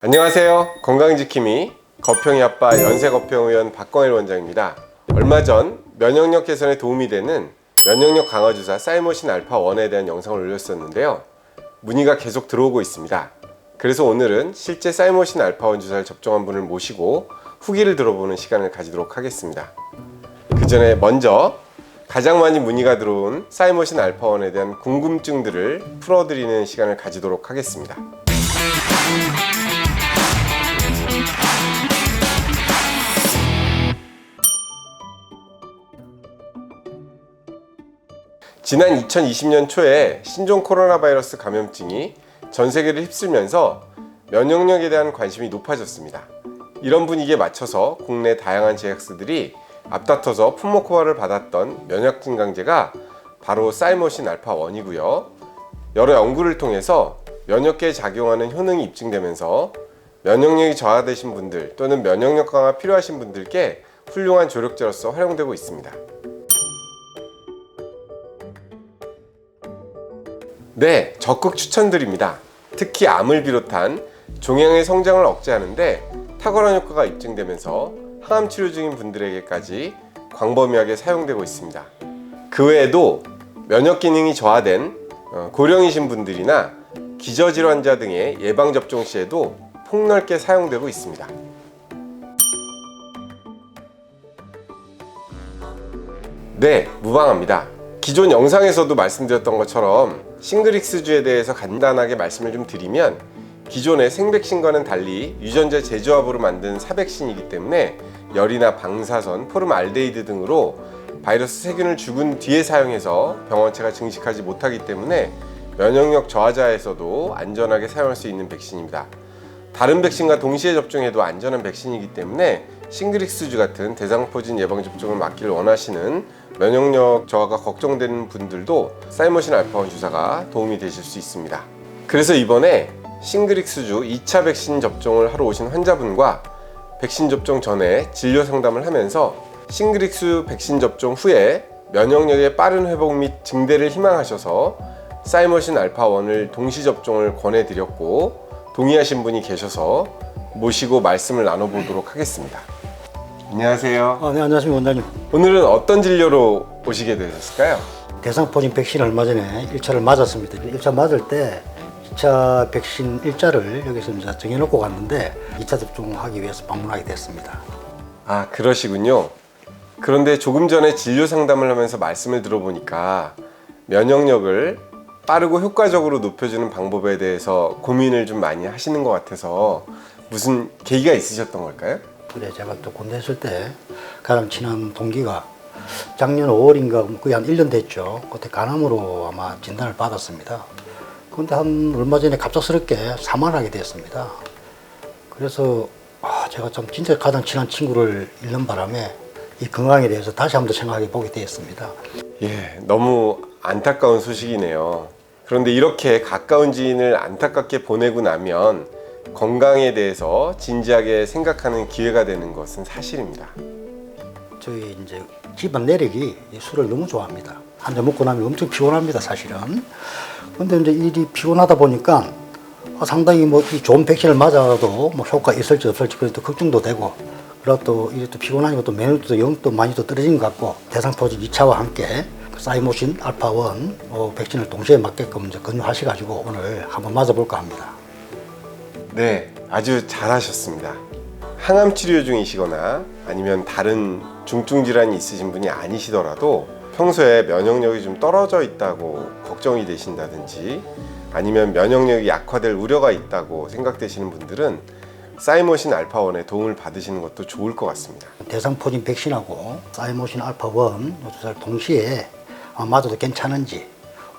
안녕하세요. 건강지킴이 거평이 아빠 연세거평의원 박광일 원장입니다. 얼마 전 면역력 개선에 도움이 되는 면역력 강화 주사 사이모신 알파1에 대한 영상을 올렸었는데요. 문의가 계속 들어오고 있습니다. 그래서 오늘은 실제 사이모신 알파1 주사를 접종한 분을 모시고 후기를 들어보는 시간을 가지도록 하겠습니다. 그 전에 먼저 가장 많이 문의가 들어온 사이모신 알파1에 대한 궁금증들을 풀어드리는 시간을 가지도록 하겠습니다. 지난 2020년 초에 신종 코로나 바이러스 감염증이 전 세계를 휩쓸면서 면역력에 대한 관심이 높아졌습니다. 이런 분위기에 맞춰서 국내 다양한 제약사들이 앞다퉈서 품목 허가를 받았던 면역증 강제가 바로 사이모신 알파1이고요. 여러 연구를 통해서 면역계에 작용하는 효능이 입증되면서 면역력이 저하되신 분들 또는 면역력 강화 필요하신 분들께 훌륭한 조력제로서 활용되고 있습니다. 네, 적극 추천드립니다. 특히 암을 비롯한 종양의 성장을 억제하는데 탁월한 효과가 입증되면서 항암 치료 중인 분들에게까지 광범위하게 사용되고 있습니다. 그 외에도 면역 기능이 저하된 고령이신 분들이나 기저질환자 등의 예방접종 시에도 폭넓게 사용되고 있습니다. 네, 무방합니다. 기존 영상에서도 말씀드렸던 것처럼 싱글릭스주에 대해서 간단하게 말씀을 좀 드리면 기존의 생백신과는 달리 유전자 재조합으로 만든 사백신이기 때문에 열이나 방사선, 포름알데히드 등으로 바이러스 세균을 죽은 뒤에 사용해서 병원체가 증식하지 못하기 때문에 면역력 저하자에서도 안전하게 사용할 수 있는 백신입니다. 다른 백신과 동시에 접종해도 안전한 백신이기 때문에 싱글릭스주 같은 대상포진 예방접종을 맞기를 원하시는 면역력 저하가 걱정되는 분들도 사이모신 알파1 주사가 도움이 되실 수 있습니다. 그래서 이번에 싱글릭스주 2차 백신 접종을 하러 오신 환자분과 백신 접종 전에 진료 상담을 하면서 싱글릭스 백신 접종 후에 면역력의 빠른 회복 및 증대를 희망하셔서 사이모신 알파1을 동시 접종을 권해드렸고 동의하신 분이 계셔서 모시고 말씀을 나눠보도록 하겠습니다. 안녕하세요. 네, 안녕하십니까 원장님. 오늘은 어떤 진료로 오시게 되셨을까요? 대상포진 백신 얼마 전에 1차를 맞았습니다. 1차 맞을 때 2차 백신 일자를 여기서 이제 정해놓고 갔는데 2차 접종하기 위해서 방문하게 됐습니다. 아, 그러시군요. 그런데 조금 전에 진료 상담을 하면서 말씀을 들어보니까 면역력을 빠르고 효과적으로 높여주는 방법에 대해서 고민을 좀 많이 하시는 것 같아서 무슨 계기가 있으셨던 걸까요? 그래, 제가 또 군대 있을 때 가장 친한 동기가 작년 5월인가 거의 한 1년 됐죠. 그때 간암으로 아마 진단을 받았습니다. 그런데 한 얼마 전에 갑작스럽게 사망하게 됐습니다. 그래서 제가 참 진짜 가장 친한 친구를 잃는 바람에 이 건강에 대해서 다시 한번 생각해 보게 되었습니다. 예, 너무 안타까운 소식이네요. 그런데 이렇게 가까운 지인을 안타깝게 보내고 나면 건강에 대해서 진지하게 생각하는 기회가 되는 것은 사실입니다. 저희 이제 집안 내력이 술을 너무 좋아합니다. 한 잔 먹고 나면 엄청 피곤합니다, 사실은. 근데 이제 일이 피곤하다 보니까 상당히 이 좋은 백신을 맞아도 효과 있을지 없을지 그래도 걱정도 되고, 그리고 또 이게 또 피곤하니까 또 면역도 영 또 많이 또 떨어진 것 같고, 대상포진 2차와 함께 사이모신 알파1 백신을 동시에 맞게끔 이제 권유하셔가지고 오늘 한번 맞아볼까 합니다. 네, 아주 잘하셨습니다. 항암 치료 중이시거나 아니면 다른 중증 질환이 있으신 분이 아니시더라도 평소에 면역력이 좀 떨어져 있다고 걱정이 되신다든지 아니면 면역력이 약화될 우려가 있다고 생각되시는 분들은 사이모신 알파1의 도움을 받으시는 것도 좋을 것 같습니다. 대상포진 백신하고 사이모신 알파1 주사를 동시에 맞아도 괜찮은지,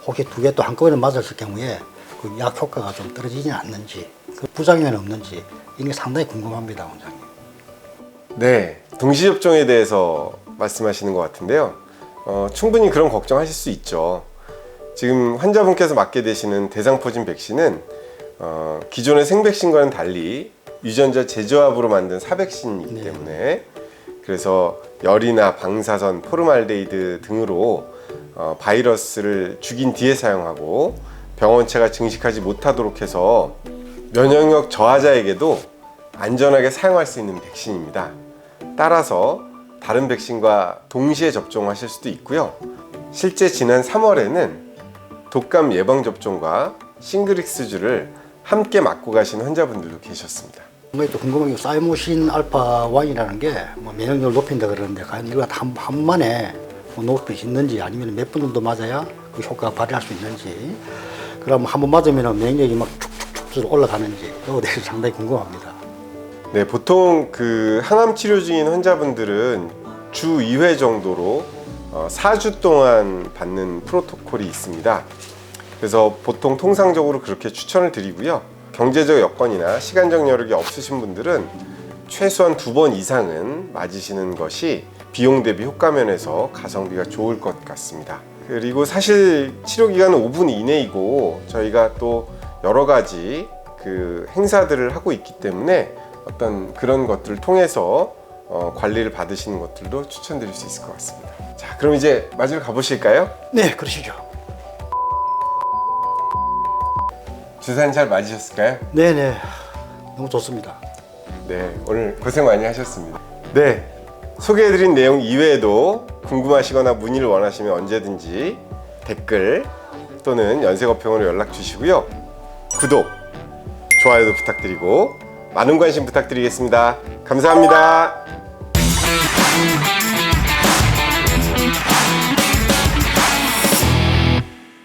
혹시 두 개 또 한꺼번에 맞았을 경우에 그 약 효과가 좀 떨어지지 않는지, 그 부작용은 없는지 이게 상당히 궁금합니다, 원장님. 네, 동시접종에 대해서 말씀하시는 것 같은데요. 충분히 그런 걱정하실 수 있죠. 지금 환자분께서 맞게 되시는 대상포진 백신은 기존의 생백신과는 달리 유전자 재조합으로 만든 사백신이기 때문에 그래서 열이나 방사선, 포름알데히드 등으로 바이러스를 죽인 뒤에 사용하고 병원체가 증식하지 못하도록 해서 면역력 저하자에게도 안전하게 사용할 수 있는 백신입니다. 따라서 다른 백신과 동시에 접종하실 수도 있고요. 실제 지난 3월에는 독감 예방 접종과 싱글릭스주를 함께 맞고 가신 환자분들도 계셨습니다. 또 궁금한 게 사이모신 알파 1이라는 게 뭐 면역력을 높인다 그러는데 과연 이거 한 번만에 뭐 높일 수 있는지 아니면 몇 번 정도 맞아야 그 효과가 발휘할 수 있는지 그럼 한 번 맞으면 면역력이 막 축축축 올라가는지 그거에 대해서 상당히 궁금합니다. 네, 보통 그 항암 치료 중인 환자분들은 주 2회 정도로 4주 동안 받는 프로토콜이 있습니다. 그래서 보통 통상적으로 그렇게 추천을 드리고요. 경제적 여건이나 시간적 여력이 없으신 분들은 최소한 2번 이상은 맞으시는 것이 비용 대비 효과 면에서 가성비가 좋을 것 같습니다. 그리고 사실 치료 기간은 5분 이내이고 저희가 또 여러 가지 그 행사들을 하고 있기 때문에 어떤 그런 것들을 통해서 관리를 받으시는 것들도 추천드릴 수 있을 것 같습니다. 자, 그럼 이제 맞으러 가보실까요? 네, 그러시죠. 주사는 잘 맞으셨을까요? 네네, 너무 좋습니다. 네, 오늘 고생 많이 하셨습니다. 네, 소개해드린 내용 이외에도 궁금하시거나 문의를 원하시면 언제든지 댓글 또는 연세거평으로 연락 주시고요. 구독, 좋아요도 부탁드리고 많은 관심 부탁드리겠습니다. 감사합니다.